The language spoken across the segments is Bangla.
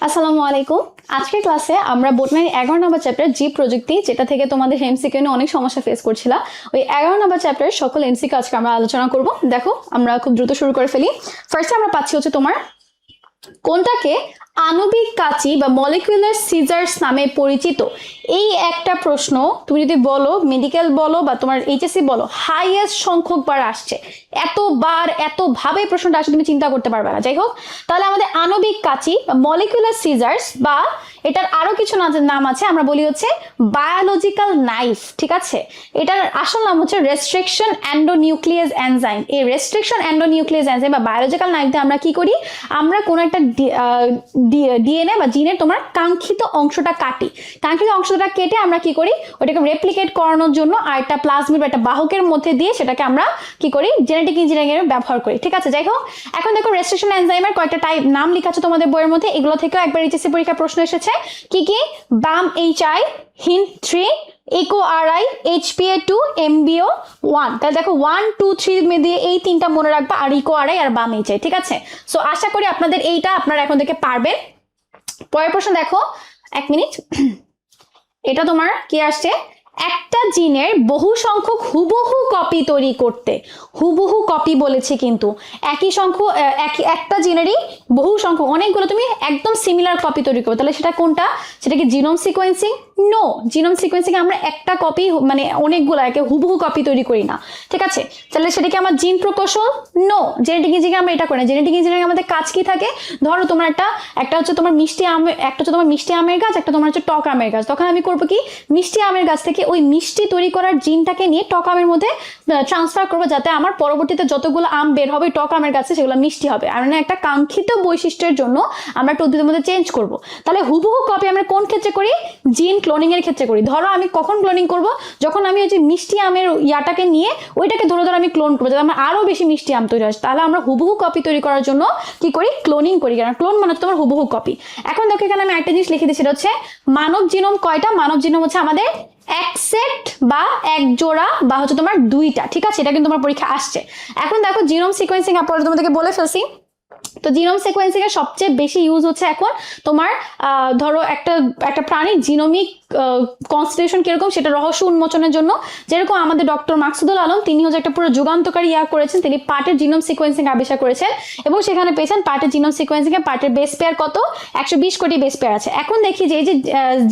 আসসালামু আলাইকুম। আজকের ক্লাসে আমরা বোটানির 11 নম্বর চ্যাপ্টার জীব প্রযুক্তি, যেটা থেকে তোমাদের এমসিকিউ নিয়ে অনেক সমস্যা ফেস করছিল, ওই 11 নম্বর চ্যাপ্টারের সকল এমসিকিউ আজকে আমরা আলোচনা করব। দেখো আমরা খুব দ্রুত শুরু করে ফেলি। ফার্স্টে আমরা পাচ্ছি হচ্ছে তোমার কোনটাকে আণবিক কাঁচি বা মলিকুলার সিজার্স নামে পরিচিত। এই একটা প্রশ্ন তুমি যদি বলো, মেডিকেল বলো বা তোমার এইচএসসি বলো, হাইয়েস্ট সংখ্যক বার আসছে। এতবার এতভাবে প্রশ্নটা আসে তুমি চিন্তা করতে পারবে না। যাই হোক, তাহলে আমাদের আণবিক কাঁচি বা মলিকুলার সিজার্স, বা এটার আরো কিছু নাম আছে, আমরা বলি হচ্ছে বায়োলজিক্যাল নাইফ। ঠিক আছে, এটার আসল নাম হচ্ছে রেস্ট্রিকশন এন্ডোনিউক্লিয়াস এনজাইম। এই রেস্ট্রিকশন এন্ডোনিউক্লিয়াস এনজাইম বা বায়োলজিক্যাল নাইফ দিয়ে আমরা কি করি, আমরা কোনো একটা ডিএনএ বা জিনের তোমার কাঙ্ক্ষিত অংশটা কাটি। কাঙ্ক্ষিত অংশটা কেটে আমরা কি করি, ওটাকে রেপ্লিকেট করানোর জন্য আর একটা প্লাজমিড বা একটা বাহকের মধ্যে দিয়ে সেটাকে আমরা কি করি, জেনেটিক ইঞ্জিনিয়ারিং এর ব্যবহার করি। ঠিক আছে, যাই হোক, এখন দেখো রেস্ট্রিকশন এনজাইমের কয়েকটা টাইপ নাম লেখা আছে তোমাদের বইয়ের মধ্যে। এগুলো থেকেও একবার এইচএসসি পরীক্ষার প্রশ্ন এসেছে। কি কি? বাম HI, hint 3, eco RI, HPA2, MBO1। তাহলে দেখো 1 2 3 দিয়ে এই তিনটা মনে রাখবা, আর ইকো আরআই আর বাম এইচআই। ঠিক আছে, সো আশা করি আপনাদের এইটা আপনারা এখন থেকে পারবেন। পরের প্রশ্ন দেখো, এক মিনিট। এটা তোমার কি আসছে, একটা জিনের বহু সংখ্যক হুবহু কপি তৈরি করতে, হুবহু কপি বলেছে কিন্তু একই সংখ্যক একটা জিনেরই বহু সংখ্যক অনেকগুলো তুমি একদম সিমিলার কপি তৈরি করো, তাহলে সেটা কোনটা? সেটা কি genome sequencing? No, genome sequencing আমরা একটা কপি মানে অনেকগুলো একে হুবহু কপি তৈরি করি না। ঠিক আছে, তাহলে সেটা কি আমার জিন প্রকৌশল? নো, জেনেটিক ইঞ্জিনিয়ারিং আমরা এটা করি না। জেনেটিক ইঞ্জিনিয়ারিং আমাদের কাজ কি থাকে, ধরো তোমার একটা হচ্ছে তোমার মিষ্টি আম, একটা হচ্ছে তোমার মিষ্টি আমের গাছ, একটা তোমার হচ্ছে টক আমের গাছ। তখন আমি করবো কি, মিষ্টি আমের গাছ থেকে ওই মিষ্টি তৈরি করার জিনটাকে নিয়ে টক আমের মধ্যে ট্রান্সফার করবো, যাতে আমার পরবর্তীতে যতগুলো আম বের হবে টক আমের গাছে সেগুলো মিষ্টি হবে। আর মানে একটা কাঙ্ক্ষিত বৈশিষ্ট্যের জন্য আমরা একটা উদ্ভিদের মধ্যে চেঞ্জ করব। তাহলে হুবহু কপি আমরা কোন ক্ষেত্রে করি? জিন ক্লোনিং এর ক্ষেত্রে করি। ধরো আমি কখন ক্লোনিং করব, যখন আমি ওই যে মিষ্টি আমের ইয়াটাকে নিয়ে ওইটাকে ধরে ধরে আমি ক্লোন করবো, যাতে আমার আরো বেশি মিষ্টি আম তৈরি হয়। তাহলে আমরা হুবহু কপি তৈরি করার জন্য কি করি, ক্লোনিং করি। কারণ ক্লোন মানে তোমার হুবহু কপি। এখন দেখো এখানে আমি একটা জিনিস লিখে দিচ্ছি, সেটা হচ্ছে মানব জিনোম কয়টা? মানব জিনোম হচ্ছে আমাদের এক সেট বা এক জোড়া বা হচ্ছে তোমার দুইটা। ঠিক আছে, এটা কিন্তু তোমার পরীক্ষা আসছে। এখন দেখো জিনোম সিকোয়েন্সিং আপনারা তোমাদেরকে বলে ফেলছি। তো জিনোম সিকোয়েন্সিং এর সবচেয়ে বেশি ইউজ হচ্ছে এখন তোমার ধরো একটা প্রাণীর জিনোমিক কনস্টিটিউশন কিরকম সেটা রহস্য উন্মোচনের জন্য। যেরকম আমাদের ডক্টর মাকসুদুল আলম, তিনি হচ্ছে একটা পুরো যুগান্তকারী করেছেন। তিনি পার্টের জিনোম সিকোয়েন্সিং আবিষ্কার করেছেন এবং সেখানে পেয়েছেন পার্টের জিনোম সিকোয়েন্সিং এ পার্টের বেস পেয়ার কত, 120 কোটি বেস পেয়ার আছে। এখন দেখি যে এই যে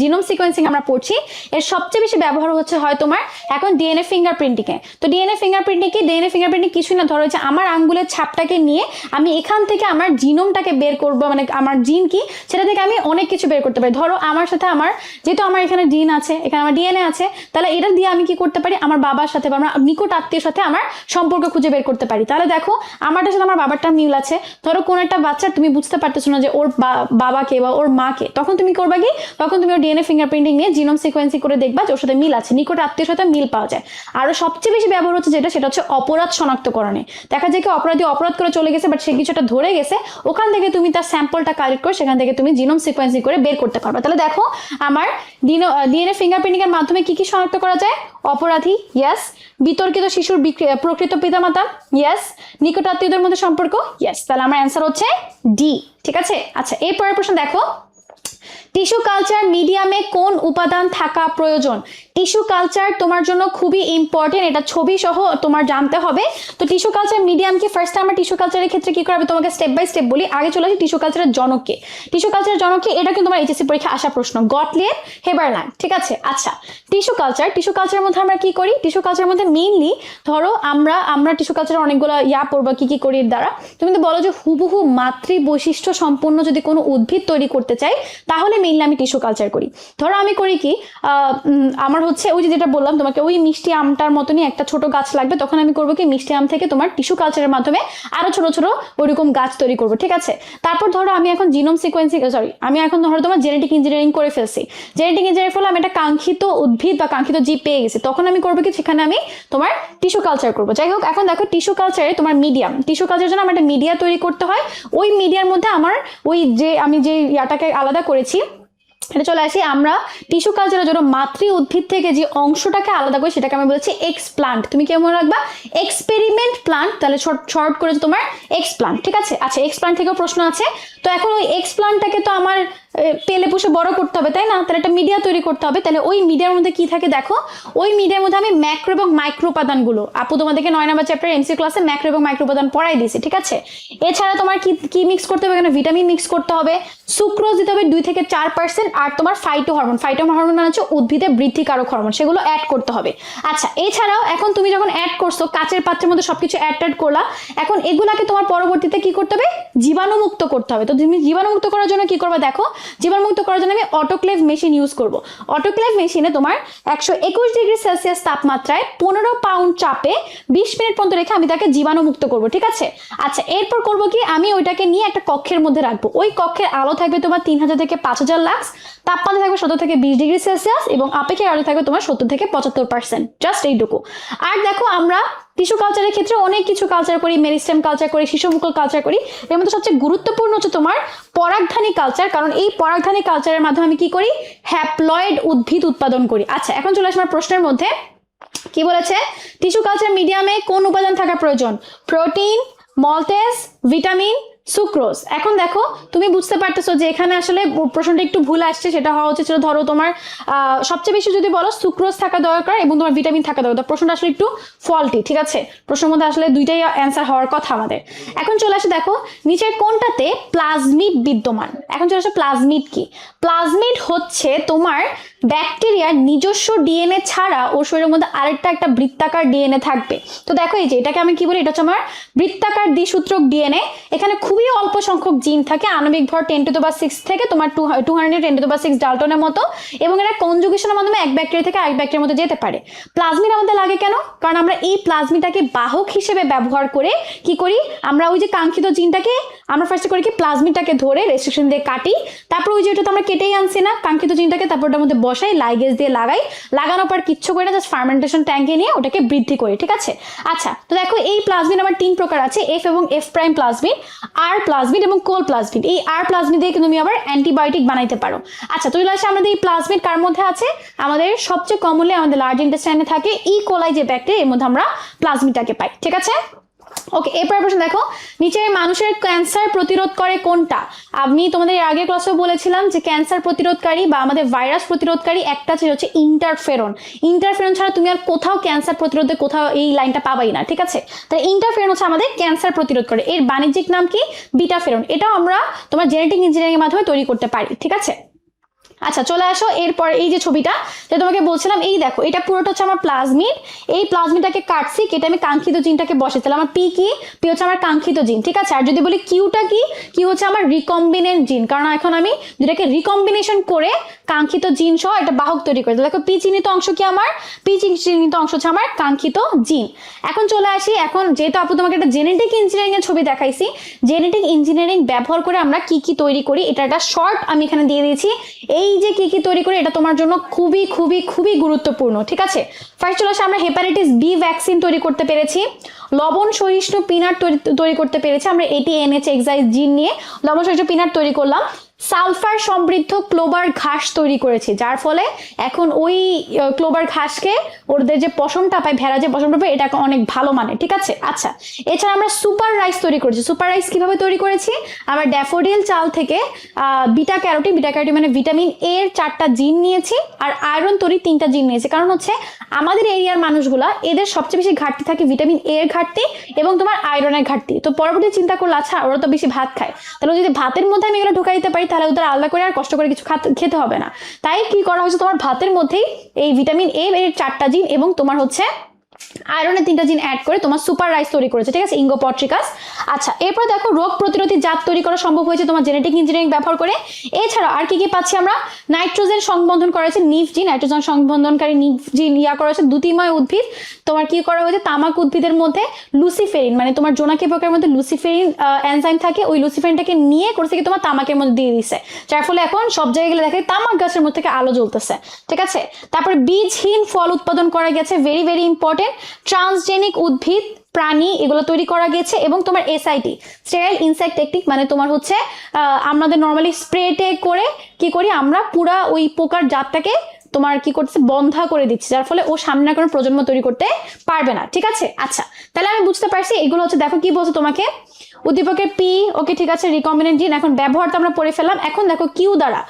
জিনোম সিকোয়েন্সিং আমরা পড়ছি, এর সবচেয়ে বেশি ব্যবহার হচ্ছে হয় তোমার এখন ডিএনএ ফিঙ্গারপ্রিন্টিং এ। তো ডিএনএ ফিঙ্গারপ্রিন্টিং কি? ডিএনএ ফিঙ্গারপ্রিন্টিং কিছুই না, ধরো হচ্ছে আমার আঙ্গুলের ছাপটাকে নিয়ে আমি এখান থেকে আমার জিনোমটাকে বের করবো, মানে আমার জিন কি সেটা থেকে আমি অনেক কিছু বের করতে পারি। ধরো আমার সাথে আমার, যেহেতু আমার এখানে জিন আছে, এখানে আমার ডিএনএ আছে, তাহলে এটা দিয়ে আমি কি করতে পারি, আমার বাবার সাথে বা আমার নিকট আত্মীয়ের সাথে আমার সম্পর্ক খুঁজে বের করতে পারি। তাহলে দেখো আমারটার সাথে আমার বাবারটা মিল আছে। ধরো কোন একটা বাচ্চার তুমি বুঝতে পারতেছো না যে ওর বাবাকে বা ওর মাকে, তখন তুমি করবা কি, তখন তুমি ওর ডিএনএ ফিঙ্গারপ্রিন্টিং নিয়ে জিনোম সিকোয়েন্সিং করে দেখবা যে ওর সাথে মিল আছে, নিকট আত্মীয়ের সাথে মিল পাওয়া যায়। আরো সবচেয়ে বেশি ব্যবহার হচ্ছে সেটা হচ্ছে অপরাধ শনাক্তকরণে। দেখা যায় কি অপরাধী অপরাধ করে চলে গেছে, বাট সে কিছুটা ধরে গেছে, ওখান থেকে তুমি তার স্যাম্পলটা কালেক্ট করে সেখান থেকে তুমি জিনোম সিকোয়েন্সিং করে বের করতে পারবে। তাহলে দেখো আমার ডিএনএ ফিঙ্গারপ্রিন্টিং এর মাধ্যমে কি কি শনাক্ত করা যায়? অপরাধী, ইয়েস। বিতর্কিত শিশুর প্রকৃত পিতামাতা, ইয়েস। নিকটাত্মীয়দের মধ্যে সম্পর্ক, ইয়েস। তাহলে আমার অ্যান্সার হচ্ছে ডি। ঠিক আছে, আচ্ছা এরপরের প্রশ্ন দেখো, টিস্যু কালচার মিডিয়ামে কোন উপাদান থাকা প্রয়োজন? টিস্যু কালচার তোমার জন্য খুবই ইম্পর্টেন্ট, এটা ছবি সহ তোমার জানতে হবে। তো টিস্যু কালচার মিডিয়াম কি, ফার্স্ট আমরা টিস্যু কালচারের ক্ষেত্রে কি করবে তোমাকে স্টেপ বাই স্টেপ বলি। আগে চলে আসি টিস্যু কালচারের জনককে। টিস্যু কালচারের জনককে, এটা কিন্তু তোমার এইচএসসি পরীক্ষা আসা প্রশ্ন, গটলিয়ের হেবারল্যান্ড। ঠিক আছে, আচ্ছা টিস্যু কালচারের মধ্যে আমরা কি করি? টিস্যু কালচারের মধ্যে মেইনলি ধরো আমরা টিস্যু কালচারের অনেকগুলো পড়বো কি কি করি এর দ্বারা। তুমি তো বলো যে হুবহু মাতৃ বৈশিষ্ট্য সম্পন্ন যদি কোনো উদ্ভিদ তৈরি করতে চাই, তাহলে মেইনলি আমি টিস্যু কালচার করি। ধরো আমি করি কি, আমার হচ্ছে ওই যেটা বললাম তোমাকে, ওই মিষ্টি আমটার মতনই একটা ছোট গাছ লাগবে, তখন আমি করবো কি, মিষ্টি আম থেকে তোমার টিস্যু কালচারের মাধ্যমে আরো ছোট ছোট ওইরকম গাছ তৈরি করবো। ঠিক আছে, তারপর ধরো আমি এখন জিনোম সিকোয়েন্সিং আমি এখন ধরো তোমার জেনেটিক ইঞ্জিনিয়ারিং করে ফেলছি। জেনেটিক ইঞ্জিনিয়ারিং ফলে আমি একটা কাঙ্ক্ষিত উদ্ভিদ বা কাঙ্ক্ষিত জীব পেয়ে গেছি, তখন আমি করবো কি, সেখানে আমি তোমার টিস্যু কালচার করবো। যাই হোক, এখন দেখো টিস্যু কালচারে তোমার মিডিয়াম, টিস্যু কালচারের জন্য আমার একটা মিডিয়া তৈরি করতে হয়। ওই মিডিয়ার মধ্যে আমার ওই যে আমি যে ইয়াটাকে আলাদা করেছি, এটা চলে আসি আমরা টিস্যু কালচারের জন্য মাতৃ উদ্ভিদ থেকে যে অংশটাকে আলাদা করি সেটাকে আমি বলেছি এক্সপ্লান্ট। তুমি কেমন রাখবা? এক্সপেরিমেন্ট প্লান্ট, তাহলে শর্ট করে তোমার এক্সপ্লান্ট। ঠিক আছে, আচ্ছা এক্সপ্লান্ট থেকেও প্রশ্ন আছে। তো এখন ওই এক্সপ্লান্টটাকে তো আমার পেলে পুষে বড় করতে হবে, তাই না? তাহলে একটা মিডিয়া তৈরি করতে হবে। তাহলে ওই মিডিয়ার মধ্যে কি থাকে দেখো, ওই মিডিয়ার মধ্যে আমি ম্যাক্রো এবং মাইক্রো উপাদানগুলো, আপু তোমাদেরকে 9 নম্বর চ্যাপ্টার এমসি ক্লাসে ম্যাক্রো এবং মাইক্রো উপাদান পড়াই দিয়েছি, ঠিক আছে? এছাড়া তোমার কি কি মিক্স করতে হবে, এখানে ভিটামিন মিক্স করতে হবে, সুক্রোজ দিতে হবে 2 থেকে 4%, আর তোমার ফাইটো হরমোন মানে হচ্ছে উদ্ভিদের বৃদ্ধিকারক হরমোন, সেগুলো অ্যাড করতে হবে। আচ্ছা, এছাড়াও এখন তুমি যখন অ্যাড করছো, কাচের পাত্রের মধ্যে সবকিছু অ্যাড করলা, এখন এগুলাকে তোমার পরবর্তীতে কি করতে হবে, জীবাণুমুক্ত করতে হবে। তো তুমি জীবাণুমুক্ত করার জন্য কি করবে দেখো, জীবাণুমুক্ত করার জন্য আমি অটোক্লেভ মেশিন ইউজ করব। অটোক্লেভ মেশিনে তোমার 121 ডিগ্রি সেলসিয়াস তাপমাত্রায় 15 পাউন্ড চাপে 20 মিনিট পর্যন্ত রেখে আমি তাকে জীবাণুমুক্ত করব, ঠিক আছে? আচ্ছা, এরপর করব কি, আমি ওইটাকে নিয়ে একটা কক্ষের মধ্যে রাখবো। ওই কক্ষের আলো থাকবে তোমার 3000 থেকে 5000 লাক্স, তাপমাত্রা থাকবে 17 থেকে 20 ডিগ্রি সেলসিয়াস, এবং আপেক্ষিক আলো থাকবে তোমার 70 থেকে 75%, জাস্ট এইটুকু। আর দেখো, আমরা টিস্যু কালচারের ক্ষেত্রে অনেক কিছু কালচার করি, মেরিস্টেম কালচার করি, শিশুমুখল কালচার করি। এর মধ্যে সবচেয়ে গুরুত্বপূর্ণ হচ্ছে তোমার পরাগধানী কালচার, কারণ এই পরাগধানী কালচারের মাধ্যমে আমি কি করি, হ্যাপ্লয়েড উদ্ভিদ উৎপাদন করি। আচ্ছা, এখন চলে আসি আমার প্রশ্নের মধ্যে। কি বলেছে, টিস্যু কালচার মিডিয়ামে কোন উপাদান থাকা প্রয়োজন? Protein, maltose, vitamin, sucrose. এখন দেখো, তুমি বুঝতে পারতেছো যে এখানে আসলে প্রশ্নটা একটু ভুল আসছে। সেটা হওয়া উচিত ছিল, ধরো তোমার সবচেয়ে বেশি যদি বলো সুক্রোজ থাকা দরকার এবং তোমার ভিটামিন থাকা দরকার। প্রশ্নটা আসলে একটু ফল্টি, ঠিক আছে? প্রশ্নের মধ্যে আসলে দুইটাই অ্যান্সার হওয়ার কথা আমাদের। এখন চলে আসে দেখো, নিচের কোনটাতে প্লাজমিড বিদ্যমান? এখন চলে আসে প্লাজমিড কি। প্লাজমিড হচ্ছে তোমার ব্যাকটেরিয়ার নিজস্ব ডিএনএ ছাড়া ওর শরীরের মধ্যে আরেকটা একটা বৃত্তাকার ডিএনএ থাকবে। তো দেখো, এই যে এটাকে আমি কি বলি, এটা হচ্ছে আমার বৃত্তাকার দ্বিসূত্রক ডিএনএ। এখানে খুবই অল্প সংখ্যক জিন থাকে, আণবিক ভর 10⁶ থেকে তোমার 210⁶ ডাল্টনের মতো, এবং এটা কনজুগেশনের মাধ্যমে এক ব্যাকটেরিয়া থেকে আরেক ব্যাকটেরিয়ার মধ্যে যেতে পারে। প্লাজমিড আমাদের লাগে কেন? কারণ আমরা এই প্লাজমিডটাকে বাহক হিসেবে ব্যবহার করে কি করি, আমরা ওই যে কাঙ্ক্ষিত জিনটাকে আমরা ফার্স্টে করি কি, প্লাজমিডটাকে ধরে রেস্ট্রিকশন দিয়ে কাটি, তারপর ওই যে ওটা তো আমরা কেটেই আনছি না কাঙ্ক্ষিত জিনটাকে, তারপর ওটার মধ্যে বসাই, লাইগেজ দিয়ে লাগাই, লাগানোর পর কিচ্ছু করে না, জাস্ট ফার্মেন্টেশন ট্যাঙ্কে নিয়ে ওটাকে বৃদ্ধি করি, ঠিক আছে? আচ্ছা, তো দেখো, এই প্লাজমিড আমার 3 প্রকার আছে, এফ এবং এফ প্রাইম প্লাজমিড, আর প্লাজমিড এবং কোল প্লাজমিড। এই আর প্লাজমিড দিয়ে কিন্তু তুমি আবার অ্যান্টিবায়োটিক বানাইতে পারো। আচ্ছা, তো আসলে আমাদের এই প্লাজমিড কার মধ্যে আছে? আমাদের সবচেয়ে কমনলি আমাদের লার্জ ইন্টেস্টাইনে থাকে কোলাই যে ব্যাকটেরিয়া, এর মধ্যে আমরা প্লাজমিডটাকে পাই, ঠিক আছে? ওকে, এরপর প্রশ্ন দেখো, নিচের মানুষের ক্যান্সার প্রতিরোধ করে কোনটা? আমি তোমাদের আগের ক্লাসেও বলেছিলাম যে ক্যান্সার প্রতিরোধকারী বা আমাদের ভাইরাস প্রতিরোধকারী একটা হচ্ছে ইন্টারফেরন। ইন্টারফেরন ছাড়া তুমি আর কোথাও ক্যান্সার প্রতিরোধে কোথাও এই লাইনটা পাবাই না, ঠিক আছে? তাহলে ইন্টারফেরন হচ্ছে আমাদের ক্যান্সার প্রতিরোধ করে। এর বাণিজ্যিক নাম কি? বিটাফেরন। এটাও আমরা তোমার জেনেটিক ইঞ্জিনিয়ারিং এর মাধ্যমে তৈরি করতে পারি, ঠিক আছে? আচ্ছা, চলে আসো এরপর এই যে ছবিটা যে তোমাকে বলছিলাম, এই দেখো, এটা পুরোটা হচ্ছে আমার প্লাজমিড। এই প্লাজমিডটাকে কাটছি, কেটে আমি কাঙ্ক্ষিত জিনটাকে বসে, তাহলে আমার পি কি? পি হচ্ছে আমার কাঙ্ক্ষিত জিন, ঠিক আছে? আর যদি বলি কিউটা কি, কি হচ্ছে আমার রিকম্বিনেন্ট জিন, কারণ এখন আমি যেটাকে রিকম্বিনেশন করে কাঙ্ক্ষিত জিন সহ একটা বাহক তৈরি করে। দেখো, পি চিহ্নিত অংশ কি আমার? পি চিহ্নিত অংশ হচ্ছে আমার কাঙ্ক্ষিত জিন। এখন চলে আসি, এখন যেহেতু আপু তোমাকে একটা জেনেটিক ইঞ্জিনিয়ারিং এর ছবি দেখাইছি, জেনেটিক ইঞ্জিনিয়ারিং ব্যবহার করে আমরা কি কি তৈরি করি, এটা একটা শর্ট আমি এখানে দিয়ে দিয়েছি। এই যে কি কি তৈরি করি, এটা তোমার জন্য খুবই খুবই খুবই গুরুত্বপূর্ণ, ঠিক আছে? ফার্স্ট চলে আসে, আমরা হেপাটাইটিস বি ভ্যাকসিন তৈরি করতে পেরেছি, লবণ সহিষ্ণু পিনাট তৈরি করতে পেরেছি, আমরা ATNH এক্সাইজ জিন নিয়ে লবণ সহিষ্ণু পিনাট তৈরি করলাম। সালফার সমৃদ্ধ ক্লোবার ঘাস তৈরি করেছি, যার ফলে এখন ওই ক্লোবার ঘাসকে ওদের যে পশমটা পায়, ভেড়া যে পশমটা পায়, এটা অনেক ভালো মানে, ঠিক আছে? আচ্ছা, এছাড়া আমরা সুপার রাইস তৈরি করেছি। সুপার রাইস কিভাবে তৈরি করেছি? আমরা ড্যাফোডিল চাল থেকে বিটা ক্যারোটিন মানে ভিটামিন এ এর 4টা জিন নিয়েছি, আর আয়রন তৈরি 3টা জিন নিয়েছি। কারণ হচ্ছে আমাদের এরিয়ার মানুষগুলা, এদের সবচেয়ে বেশি ঘাটতি থাকে ভিটামিন এ এর ঘাটতি এবং তোমার আয়রনের ঘাটতি। তো পরবর্তী চিন্তা করলে, আচ্ছা, ওরা তো বেশি ভাত খায়, তাহলে যদি ভাতের মধ্যে আমি এগুলো ঢুকাই দিতে পারি, তাহলে ওদের আলাদা করে আর কষ্ট করে কিছু খেতে হবে না। তাই কি করা হয়েছে, তোমার ভাতের মধ্যেই এই ভিটামিন এ এর 4টা জিন এবং তোমার হচ্ছে আয়রনের 3টা জিন অ্যাড করে তোমার সুপার রাইস তৈরি করেছে, ঠিক আছে? ইঙ্গোপট্রিকাস। আচ্ছা, এরপর দেখো, রোগ প্রতিরোধী জাত তৈরি করা সম্ভব হয়েছে তোমার জেনেটিক ইঞ্জিনিয়ারিং ব্যবহার করে। এছাড়া আর কি কি পাচ্ছি আমরা? নাইট্রোজেন সংবন্ধন করা হয়েছে, নিফ জিন, নাইট্রোজেন সংবন্ধনকারী নিফ জিন করা হয়েছে। দ্যুতিময় উদ্ভিদ তোমার কি করা হয়েছে? তামাক উদ্ভিদের মধ্যে লুসিফেরিন, মানে তোমার জোনাকি পোকার মধ্যে লুসিফেরিন এনজাইম থাকে, ওই লুসিফেরিনটাকে নিয়ে করছে কি তোমার তামাকের মধ্যে দিয়ে দিছে, যার ফলে এখন সব জায়গায় গেলে দেখে তামাক গাছের মধ্যে থেকে আলো জ্বলতেছে, ঠিক আছে? তারপর বীজহীন ফল উৎপাদন করা গেছে, ভেরি ভেরি ইম্পর্টেন্ট। ট্রান্সজেনিক উদ্ভিদ, প্রাণী, এগুলো তৈরি করা গেছে। এবং তোমার SIT, স্টেরাইল ইনসেক্ট টেকনিক, মানে তোমার হচ্ছে আমাদের নর্মালি স্প্রেটে করে কি করি আমরা, পুরা ওই পোকার জাতটাকে তোমার কি করতেছে, বন্ধা করে দিচ্ছে, যার ফলে ও সামনে কোনো প্রজন্ম তৈরি করতে পারবে না। ঠিক আছে, আচ্ছা তাহলে আমি বুঝতে পারছি এগুলো হচ্ছে, দেখো কি বলছো তোমাকে, উদ্দীপকের পি, ওকে ঠিক আছে, রিকম্বিনেন্ট জিন। এখন ব্যবহার তো আমরা পড়ে ফেললাম। এখন দেখো কিউ দ্বারা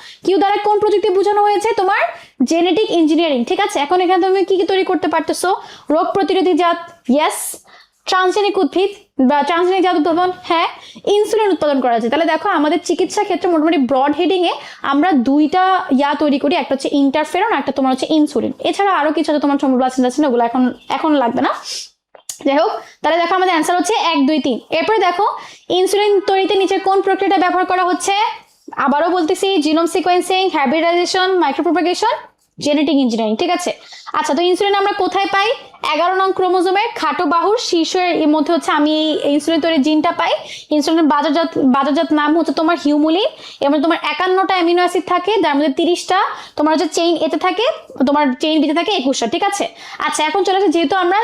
কোন প্রযুক্তি বোঝানো হয়েছে, তোমার জেনেটিক ইঞ্জিনিয়ারিং। ঠিক আছে, এখন এখানে তুমি কি কি তৈরি করতে পারতেছো, রোগ প্রতিরোধী জাত, ইয়েস, ট্রান্সজেনিক উদ্ভিদ বা ট্রান্সজেনিক জাত উদ্ভাবন, হ্যাঁ, ইনসুলিন উৎপাদন করা যায়। তাহলে দেখো আমাদের চিকিৎসা ক্ষেত্রে মোটামুটি ব্রড হেডিং এ আমরা দুইটা তৈরি করি, একটা হচ্ছে ইন্টারফেরন, একটা তোমার হচ্ছে ইনসুলিন। এছাড়া আরো কিছু আছে তোমার সমব্লাসিন আছে না, ওগুলো এখন লাগবে না। যাই হোক, তাহলে দেখো আমাদের অ্যান্সার হচ্ছে 1 2 3। এরপরে দেখো ইনসুলিন তৈরিতে নিচের কোন প্রক্রিয়াটা ব্যবহার করা হচ্ছে, আবারও বলতেছি, genome sequencing, hybridization, micropropagation, genetic engineering. ঠিক আছে, আচ্ছা তো ইনসুলিন আমরা কোথায় পাই, 11 নং ক্রোমোজোমের খাটো বাহুর শীর্ষের এর মধ্যে হচ্ছে আমি এই ইনসুলিন তৈরির জিনটা পাই। ইনসুলিনের বাজারজাত নাম হচ্ছে তোমার হিউমুলিন। এর মধ্যে তোমার 51টা অ্যামিনো অ্যাসিড থাকে, যার মধ্যে 30টা তোমার হচ্ছে চেইন এতে থাকে, তোমার চেইন বিতে থাকে 21টা। ঠিক আছে, আচ্ছা এখন চলে আসে, যেহেতু আমরা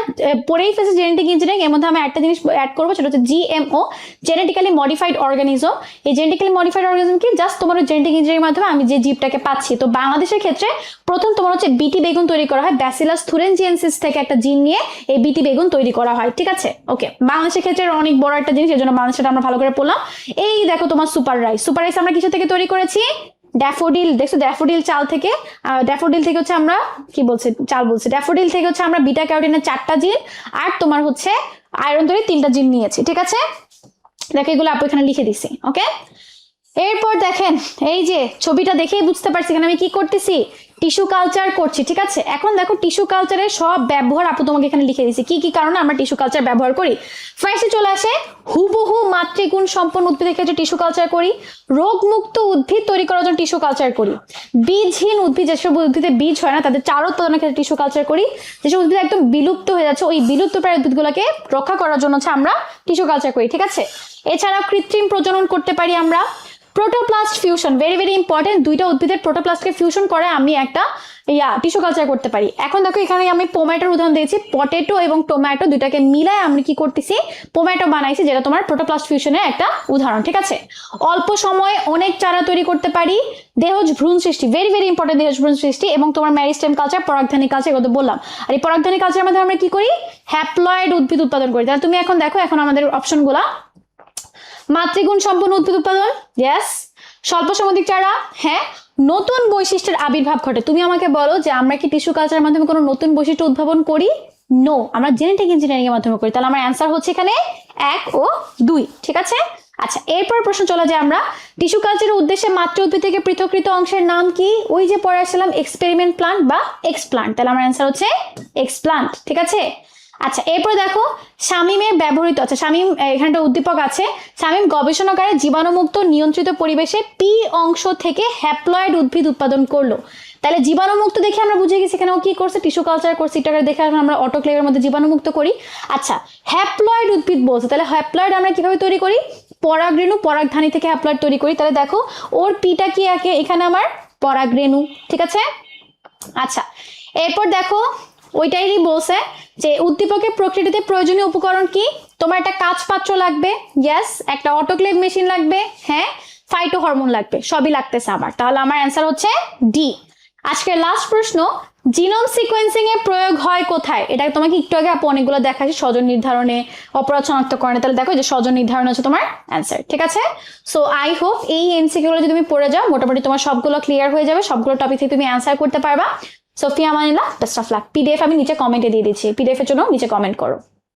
পড়েই ফেলছি জেনেটিক ইঞ্জিনিয়ারিং, এর মধ্যে আমি একটা জিনিস অ্যাড করবো, সেটা হচ্ছে জিএমও, জেনেটিক্যালি মডিফাইড অর্গানিজম। এই জেনেটিক্যালি মডিফাইড অর্গানিজম কি, জাস্ট তোমার জেনেটিক ইঞ্জিনিয়ারিং মাধ্যমে আমি যে জীবটাকে পাচ্ছি। তো বাংলাদেশের ক্ষেত্রে প্রথম তোমার হচ্ছে বিটি বেগুন তৈরি করা হয়, ব্যাসিলাস থুরেনজিয়েন্সিস থেকে একটা জিন নিয়ে এই বিটি বেগুন তৈরি করা হয়। ঠিক আছে, ওকে, বাংলাদেশের ক্ষেত্রে অনেক বড় একটা জিনিস, এর জন্য বাংলাদেশটা আমরা ভালো করে পড়লাম। এই দেখো তোমার সুপার রাইস আমরা কিসের থেকে তৈরি করেছি, ড্যাফোডিল, দেখছো ড্যাফোডিল চাল থেকে, ড্যাফোডিল থেকে হচ্ছে আমরা কি বলছি, চাল বলছি, ড্যাফোডিল থেকে হচ্ছে আমরা বিটা ক্যারোটিনের 4টা জিন আর তোমার হচ্ছে আয়রন তৈরি 3টা জিন নিয়েছি। ঠিক আছে, দেখো এগুলো আপু এখানে লিখে দিছি। ওকে, এরপর দেখেন এই যে ছবিটা দেখেই বুঝতে পারছি এখানে আমি কি করতেছি, টিস্যু কালচার করছি। ঠিক আছে, এখন দেখো টিস্যু কালচারের সব ব্যবহার আপু তোমাকে এখানে লিখে দিয়েছি, কি কি কারণে আমরা টিস্যু কালচার ব্যবহার করি। ফার্স্টে চলে আসে হুবহু মাতৃগুণ সম্পন্ন উদ্ভিদের ক্ষেত্রে টিস্যু কালচার করি, রোগমুক্ত উদ্ভিদ তৈরি করার জন্য টিস্যু কালচার করি, বীজহীন উদ্ভিদ, যেসব উদ্ভিদে বীজ হয় না তাদের চারা উৎপাদনের ক্ষেত্রে টিস্যু কালচার করি, যেসব উদ্ভিদ একদম বিলুপ্ত হয়ে যাচ্ছে ওই বিলুপ্ত প্রায় উদ্ভিদগুলোকে রক্ষা করার জন্য হচ্ছে আমরা টিস্যু কালচার করি। ঠিক আছে, এছাড়াও কৃত্রিম প্রজনন করতে পারি আমরা, protoplast fusion, very very important, দুইটা উদ্ভিদের প্রোটোপ্লাস্টকে ফিউশন করে আমি একটা টিস্যু কালচার করতে পারি। এখন দেখো এখানে আমি টমেটোর উদাহরণ দিয়েছি, পটেটো এবং টমেটো দুইটাকে মিলায় আমি কি করতেছি, টমেটো বানাইছি, যেটা তোমার প্রোটোপ্লাস্ট ফিউশনের একটা উদাহরণ। ঠিক আছে, অল্প সময়ে অনেক চারা তৈরি করতে পারি, দেহজ ভ্রূণ সৃষ্টি, ভেরি ভেরি ইম্পর্টেন্ট, দেহজ ভ্রূণ সৃষ্টি, এবং তোমার ম্যারিস্টেম কালচার, পরাগধানী কালচার, এগুলো বললাম। আর এই পরাগধানী কালচারের মধ্যে আমরা কি করি, হ্যাপ্লয়েড উদ্ভিদ উৎপাদন করি। তাহলে তুমি এখন দেখো, এখন আমাদের অপশনগুলা, মাতৃগুণ সম্পন্ন উদ্ভিদ উৎপাদন, ইয়েস, স্বল্প সামুদ্রিক চারা, হ্যাঁ, নতুন বৈশিষ্ট্যের আবির্ভাব ঘটে। তুমি আমাকে বলো যে আমরা কি টিস্যু কালচারের মাধ্যমে কোনো নতুন বৈশিষ্ট্য উদ্ভাবন করি, নো, আমরা জেনেটিক ইঞ্জিনিয়ারিং এর মাধ্যমে করি। তাহলে আমার অ্যান্সার হচ্ছে এখানে 1 ও 2। ঠিক আছে, আচ্ছা এরপর প্রশ্ন চলে যায় আমরা, টিস্যু কালচারের উদ্দেশ্যে মাতৃ উদ্ভিদ থেকে পৃথকৃত অংশের নাম কি, ওই যে পড়ে আসলাম এক্সপেরিমেন্ট প্লান্ট বা এক্সপ্লান্ট। তাহলে আমার অ্যান্সার হচ্ছে এক্সপ্লান্ট। ঠিক আছে, আচ্ছা এরপর দেখো শামিমে ব্যবহৃত, আচ্ছা শামিম এখানটা উদ্দীপক আছে, শামিম গবেষণাগারে জীবাণুমুক্ত নিয়ন্ত্রিত পরিবেশে পি অংশ থেকে হ্যাপ্লয়েড উদ্ভিদ উৎপাদন করলো। তাহলে জীবাণুমুক্ত দেখে আমরা বুঝে গেছি এখানে ও কি করছে, টিস্যু কালচার করছে, এটাকে দেখে এখন আমরা অটোক্লেভের মধ্যে জীবাণুমুক্ত করি। আচ্ছা হ্যাপ্লয়েড উদ্ভিদ বলছে, তাহলে হ্যাপ্লয়েড আমরা কিভাবে তৈরি করি, পরাগরেণু পরাগধানী থেকে হ্যাপ্লয়েড তৈরি করি। তাহলে দেখো ওর পিটা কি এখানে আমার পরাগরেণু। ঠিক আছে, আচ্ছা এরপর দেখো ওইটাই বলছে যে উদ্দীপকের প্রকৃতিতে প্রয়োজনীয় উপকরণ কি, তোমার একটা কাঁচ পাত্র লাগবে, ইয়েস, একটা অটোক্লেভ মেশিন লাগবে, হ্যাঁ, ফাইটো হরমোন লাগবে, সবই লাগতেছে আমার। তাহলে আমার অ্যান্সার হচ্ছে ডি। আজকের লাস্ট প্রশ্ন, জিনোম সিকোয়েন্সিং এর প্রয়োগ হয় কোথায়, এটা তোমাকে একটু আগে আপু অনেকগুলো দেখাচ্ছি, স্বজন নির্ধারণে, অপরাধ শনাক্তকরণে। তাহলে দেখো যে স্বজন নির্ধারণ হচ্ছে তোমার অ্যান্সার। ঠিক আছে, সো আই হোপ এই এমসিকিউ গুলো যদি তুমি পড়ে যাও মোটামুটি তোমার সবগুলো ক্লিয়ার হয়ে যাবে, সবগুলো টপিক থেকে তুমি অ্যান্সার করতে পারবা। Sofia Manila, best of luck. PDF আমি নিচে কমেন্টে দিয়ে দিচ্ছি, পিডিএফ এর জন্য নিচে কমেন্ট করো।